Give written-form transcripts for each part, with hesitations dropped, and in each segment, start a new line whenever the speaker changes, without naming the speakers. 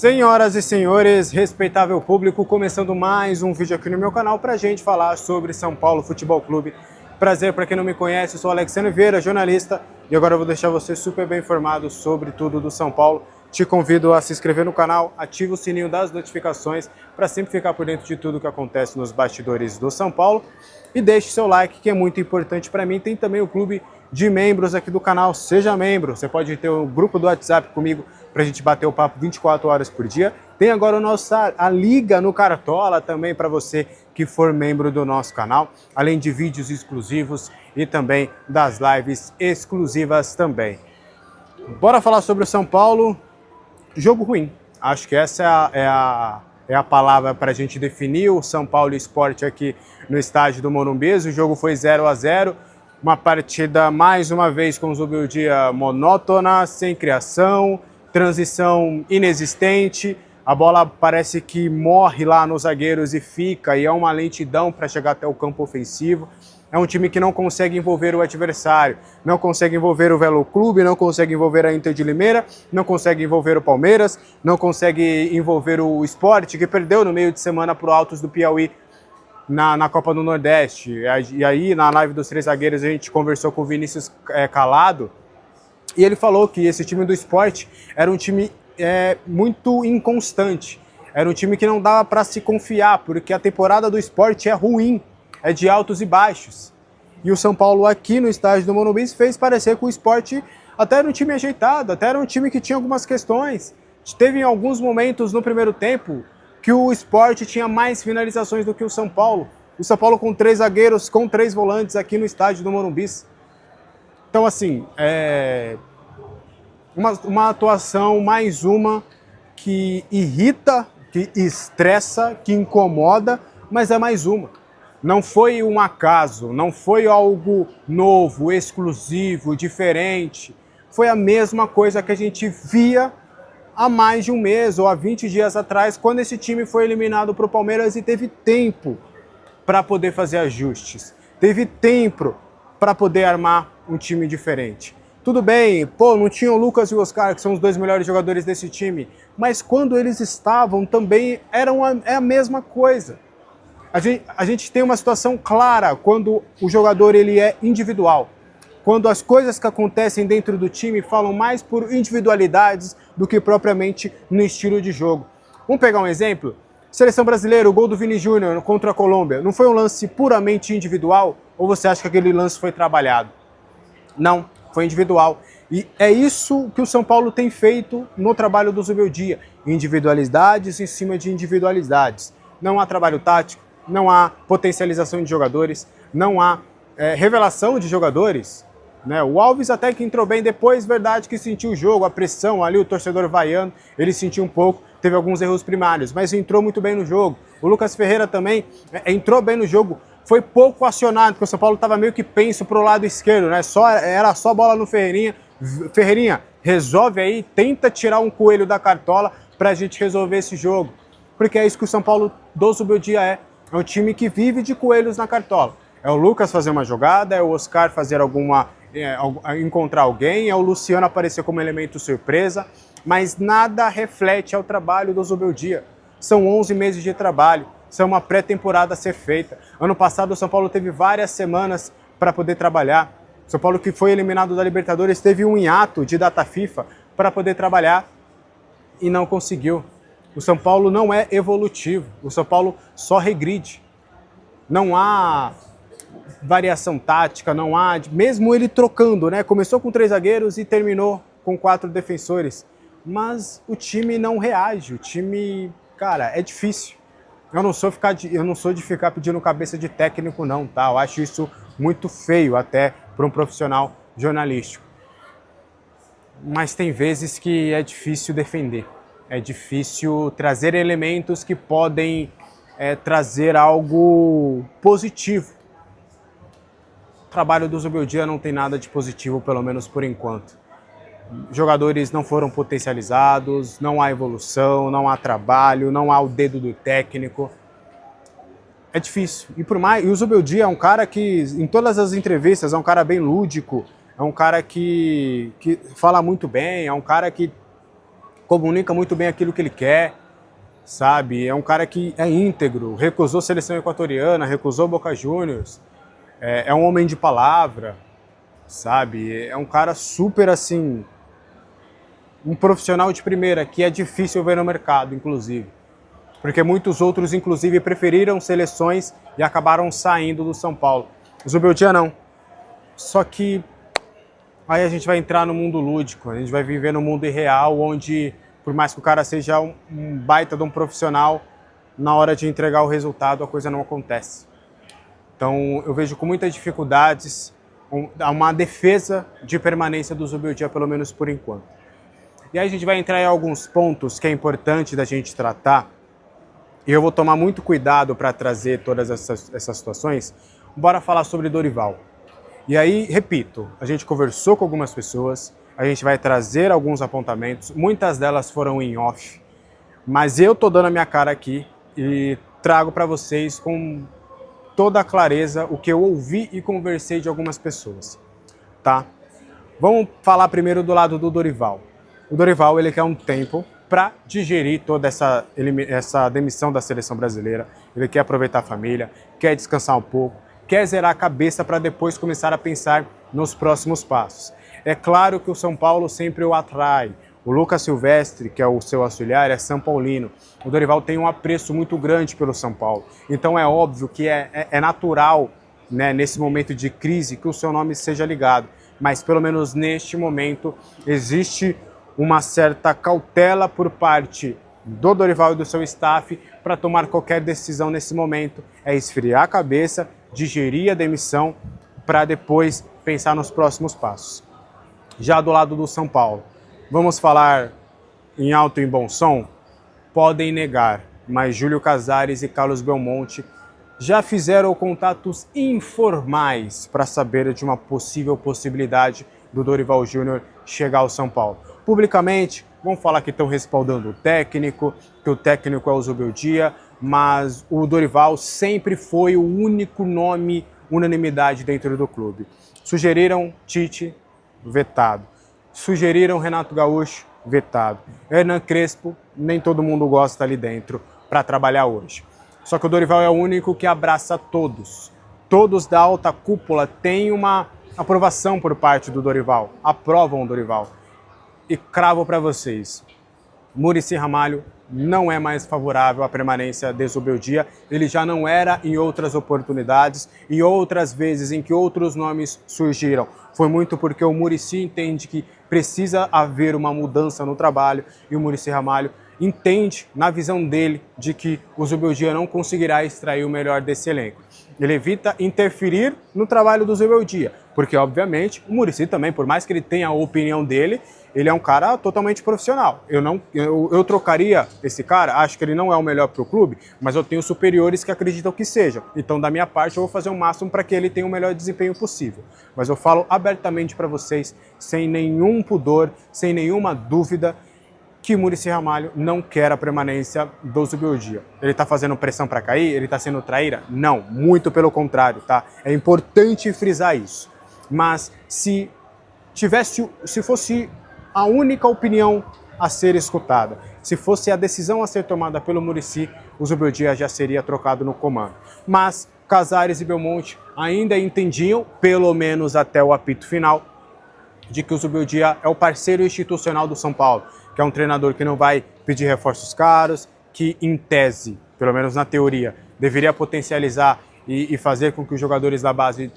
Senhoras e senhores, respeitável público, começando mais um vídeo aqui no meu canal pra gente falar sobre São Paulo Futebol Clube. Prazer, para quem não me conhece, eu sou Alexandre Vieira, jornalista, e agora eu vou deixar você super bem informado sobre tudo do São Paulo. Te convido a se inscrever no canal, ative o sininho das notificações para sempre ficar por dentro de tudo que acontece nos bastidores do São Paulo. E deixe seu like, que é muito importante para mim. Tem também o clube de membros aqui do canal, seja membro. Você pode ter um grupo do WhatsApp comigo para a gente bater o papo 24 horas por dia. Tem agora a Liga no Cartola também para você que for membro do nosso canal, além de vídeos exclusivos e também das lives exclusivas também. Bora falar sobre o São Paulo. Jogo ruim. Acho que essa é a palavra para a gente definir o São Paulo Sport aqui no estádio do Morumbi. O jogo foi 0-0. Uma partida, mais uma vez, com o Zubeldia monótona, sem criação, transição inexistente. A bola parece que morre lá nos zagueiros e fica, e é uma lentidão para chegar até o campo ofensivo. É um time que não consegue envolver o adversário, não consegue envolver o Velo Clube, não consegue envolver a Inter de Limeira, não consegue envolver o Palmeiras, não consegue envolver o Sport, que perdeu no meio de semana para o Altos do Piauí na Copa do Nordeste. E aí, na live dos três zagueiros, a gente conversou com o Vinícius Calado, e ele falou que esse time do Sport era um time muito inconstante, era um time que não dava para se confiar, porque a temporada do Sport é ruim, é de altos e baixos. E o São Paulo aqui no estádio do Morumbi fez parecer que o Sport até era um time ajeitado, até era um time que tinha algumas questões. Teve alguns momentos no primeiro tempo que o Sport tinha mais finalizações do que o São Paulo. O São Paulo com 3 zagueiros, com 3 volantes aqui no estádio do Morumbi. Então, assim, uma atuação mais uma que irrita, que estressa, que incomoda, mas é mais uma. Não foi um acaso, não foi algo novo, exclusivo, diferente. Foi a mesma coisa que a gente via há mais de um mês ou há 20 dias atrás, quando esse time foi eliminado para o Palmeiras e teve tempo para poder fazer ajustes. Teve tempo para poder armar um time diferente. Tudo bem, não tinha o Lucas e o Oscar, que são os 2 melhores jogadores desse time, mas quando eles estavam também é a mesma coisa. A gente tem uma situação clara quando o jogador ele é individual, quando as coisas que acontecem dentro do time falam mais por individualidades do que propriamente no estilo de jogo. Vamos pegar um exemplo? Seleção brasileira, o gol do Vini Júnior contra a Colômbia, não foi um lance puramente individual? Ou você acha que aquele lance foi trabalhado? Não, foi individual. E é isso que o São Paulo tem feito no trabalho do Zubeldia, individualidades em cima de individualidades. Não há trabalho tático, não há potencialização de jogadores, não há revelação de jogadores. Né? O Alves até que entrou bem depois, verdade que sentiu o jogo, a pressão ali, o torcedor vaiando, ele sentiu um pouco, teve alguns erros primários, mas entrou muito bem no jogo. O Lucas Ferreira também entrou bem no jogo, foi pouco acionado, porque o São Paulo estava meio que penso para o lado esquerdo, né? Era só bola no Ferreirinha. Ferreirinha, resolve aí, tenta tirar um coelho da cartola para a gente resolver esse jogo, porque é isso que o São Paulo do Zubeldia é um time que vive de coelhos na cartola. É o Lucas fazer uma jogada, é o Oscar fazer encontrar alguém, é o Luciano aparecer como elemento surpresa, mas nada reflete ao trabalho do Zubeldia. São 11 meses de trabalho, são uma pré-temporada a ser feita. Ano passado o São Paulo teve várias semanas para poder trabalhar. O São Paulo, que foi eliminado da Libertadores, teve um hiato de data FIFA para poder trabalhar e não conseguiu. O São Paulo não é evolutivo, o São Paulo só regride. Não há variação tática, não há, mesmo ele trocando, né? Começou com 3 zagueiros e terminou com 4 defensores. Mas o time não reage, o time, cara, é difícil. Eu não sou de ficar pedindo cabeça de técnico não, tá? Eu acho isso muito feio até para um profissional jornalístico. Mas tem vezes que é difícil defender. É difícil trazer elementos que podem trazer algo positivo. O trabalho do Zubeldia não tem nada de positivo, pelo menos por enquanto. Jogadores não foram potencializados, não há evolução, não há trabalho, não há o dedo do técnico. É difícil. E o Zubeldia é um cara que, em todas as entrevistas, é um cara bem lúdico, é um cara que fala muito bem, é um cara que comunica muito bem aquilo que ele quer, sabe? É um cara que é íntegro, recusou seleção equatoriana, recusou Boca Juniors, é um homem de palavra, sabe? É um cara super assim, um profissional de primeira que é difícil ver no mercado, inclusive. Porque muitos outros, inclusive, preferiram seleções e acabaram saindo do São Paulo. O Zubeldia não. Só que aí a gente vai entrar no mundo lúdico, a gente vai viver no mundo irreal, onde, por mais que o cara seja um baita de um profissional, na hora de entregar o resultado a coisa não acontece. Então eu vejo com muitas dificuldades uma defesa de permanência do Zubeldia, pelo menos por enquanto. E aí a gente vai entrar em alguns pontos que é importante da gente tratar, e eu vou tomar muito cuidado para trazer todas essas situações. Bora falar sobre Dorival. E aí, repito, a gente conversou com algumas pessoas, a gente vai trazer alguns apontamentos, muitas delas foram em off, mas eu tô dando a minha cara aqui e trago para vocês com toda a clareza o que eu ouvi e conversei de algumas pessoas, tá? Vamos falar primeiro do lado do Dorival. O Dorival, ele quer um tempo para digerir toda essa demissão da seleção brasileira. Ele quer aproveitar a família, quer descansar um pouco, quer zerar a cabeça para depois começar a pensar nos próximos passos. É claro que o São Paulo sempre o atrai. O Lucas Silvestre, que é o seu auxiliar, é São Paulino. O Dorival tem um apreço muito grande pelo São Paulo. Então é óbvio que é natural, né, nesse momento de crise, que o seu nome seja ligado. Mas pelo menos neste momento existe uma certa cautela por parte do Dorival e do seu staff para tomar qualquer decisão nesse momento. É esfriar a cabeça, digerir a demissão para depois pensar nos próximos passos. Já do lado do São Paulo, vamos falar em alto e em bom som? Podem negar, mas Júlio Casares e Carlos Belmonte já fizeram contatos informais para saber de uma possível possibilidade do Dorival Júnior chegar ao São Paulo. Publicamente, vão falar que estão respaldando o técnico, que o técnico é o Zubeldia, mas o Dorival sempre foi o único nome unanimidade dentro do clube. Sugeriram Tite, vetado. Sugeriram Renato Gaúcho, vetado. Hernan Crespo, nem todo mundo gosta ali dentro para trabalhar hoje. Só que o Dorival é o único que abraça todos. Todos da alta cúpula têm uma aprovação por parte do Dorival, aprovam o Dorival. E cravo para vocês, Muricy Ramalho não é mais favorável à permanência de Zubeldia. Ele já não era em outras oportunidades e outras vezes em que outros nomes surgiram. Foi muito porque o Muricy entende que precisa haver uma mudança no trabalho e o Muricy Ramalho entende, na visão dele, de que o Zubeldia não conseguirá extrair o melhor desse elenco. Ele evita interferir no trabalho do Zubeldia, porque, obviamente, o Muricy também, por mais que ele tenha a opinião dele, ele é um cara totalmente profissional. Eu trocaria esse cara, acho que ele não é o melhor para o clube, mas eu tenho superiores que acreditam que seja. Então, da minha parte, eu vou fazer o máximo para que ele tenha o melhor desempenho possível. Mas eu falo abertamente para vocês, sem nenhum pudor, sem nenhuma dúvida, que Muricy Ramalho não quer a permanência do Zubeldia. Ele está fazendo pressão para cair? Ele está sendo traíra? Não, muito pelo contrário, tá? É importante frisar isso. Mas se fosse a única opinião a ser escutada, se fosse a decisão a ser tomada pelo Muricy, o Zubeldia já seria trocado no comando. Mas Casares e Belmonte ainda entendiam, pelo menos até o apito final, de que o Zubeldia é o parceiro institucional do São Paulo, que é um treinador que não vai pedir reforços caros, que em tese, pelo menos na teoria, deveria potencializar e fazer com que os jogadores da base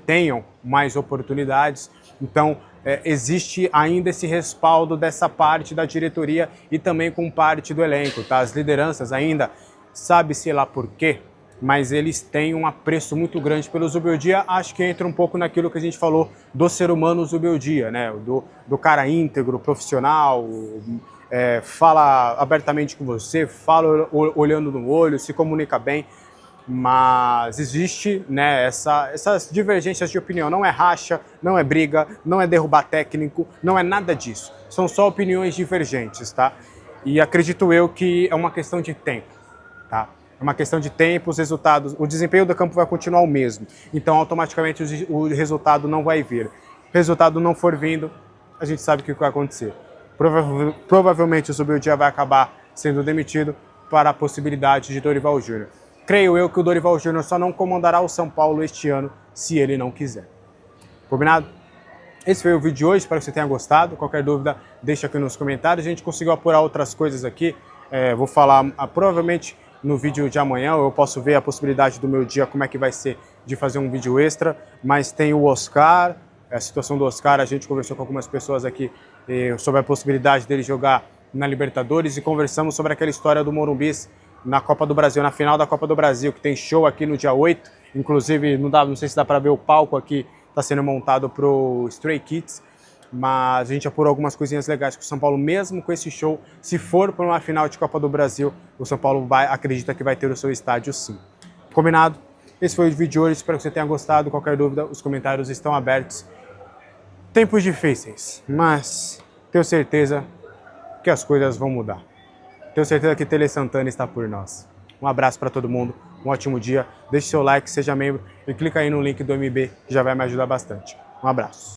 tenham mais oportunidades. Então, existe ainda esse respaldo dessa parte da diretoria e também com parte do elenco, tá? As lideranças ainda, sabe-se lá por quê, mas eles têm um apreço muito grande pelo Zubeldia. Acho que entra um pouco naquilo que a gente falou do ser humano Zubeldia, né? Do cara íntegro, profissional, fala abertamente com você, fala olhando no olho, se comunica bem, mas existe, né, essas divergências de opinião. Não é racha, não é briga, não é derrubar técnico, não é nada disso. São só opiniões divergentes, tá? E acredito eu que é uma questão de tempo, tá? É uma questão de tempo, os resultados, o desempenho do campo vai continuar o mesmo. Então, automaticamente, o resultado não vai vir. O resultado não for vindo, a gente sabe o que vai acontecer. Provavelmente o Zubeldia vai acabar sendo demitido para a possibilidade de Dorival Júnior. Creio eu que o Dorival Júnior só não comandará o São Paulo este ano se ele não quiser. Combinado? Esse foi o vídeo de hoje, espero que você tenha gostado. Qualquer dúvida, deixa aqui nos comentários. A gente conseguiu apurar outras coisas aqui. Vou falar provavelmente no vídeo de amanhã, eu posso ver a possibilidade do meu dia, como é que vai ser de fazer um vídeo extra. Mas tem o Oscar, a situação do Oscar, a gente conversou com algumas pessoas aqui sobre a possibilidade dele jogar na Libertadores e conversamos sobre aquela história do Morumbis na Copa do Brasil, na final da Copa do Brasil, que tem show aqui no dia 8. Inclusive, não sei se dá para ver o palco aqui, está sendo montado para o Stray Kids, mas a gente apurou algumas coisinhas legais que o São Paulo, mesmo com esse show, se for para uma final de Copa do Brasil, o São Paulo acredita que vai ter o seu estádio sim. Combinado? Esse foi o vídeo de hoje, espero que você tenha gostado. Qualquer dúvida, os comentários estão abertos. Tempos difíceis, mas tenho certeza que as coisas vão mudar. Tenho certeza que Tele Santana está por nós. Um abraço para todo mundo, um ótimo dia. Deixe seu like, seja membro e clica aí no link do MB, que já vai me ajudar bastante. Um abraço.